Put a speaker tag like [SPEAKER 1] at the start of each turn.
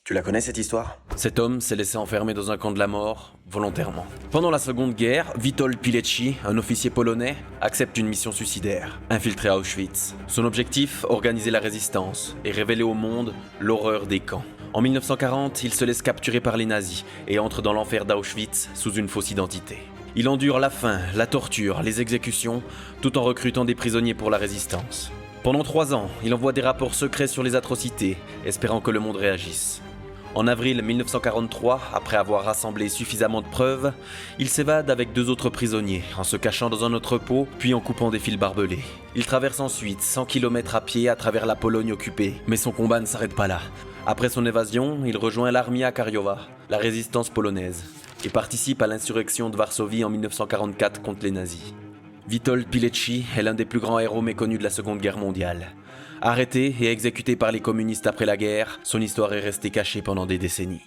[SPEAKER 1] Tu la connais cette histoire?
[SPEAKER 2] Cet homme s'est laissé enfermer dans un camp de la mort, volontairement. Pendant la Seconde Guerre, Witold Pilecki, un officier polonais, accepte une mission suicidaire, infiltrer Auschwitz. Son objectif, organiser la résistance et révéler au monde l'horreur des camps. En 1940, il se laisse capturer par les nazis et entre dans l'enfer d'Auschwitz sous une fausse identité. Il endure la faim, la torture, les exécutions, tout en recrutant des prisonniers pour la résistance. Pendant 3 ans, il envoie des rapports secrets sur les atrocités, espérant que le monde réagisse. En avril 1943, après avoir rassemblé suffisamment de preuves, il s'évade avec 2 autres prisonniers, en se cachant dans un entrepôt, puis en coupant des fils barbelés. Il traverse ensuite 100 km à pied à travers la Pologne occupée, mais son combat ne s'arrête pas là. Après son évasion, il rejoint l'Armia Krajowa, la résistance polonaise, et participe à l'insurrection de Varsovie en 1944 contre les nazis. Witold Pilecki est l'un des plus grands héros méconnus de la Seconde Guerre mondiale. Arrêté et exécuté par les communistes après la guerre, son histoire est restée cachée pendant des décennies.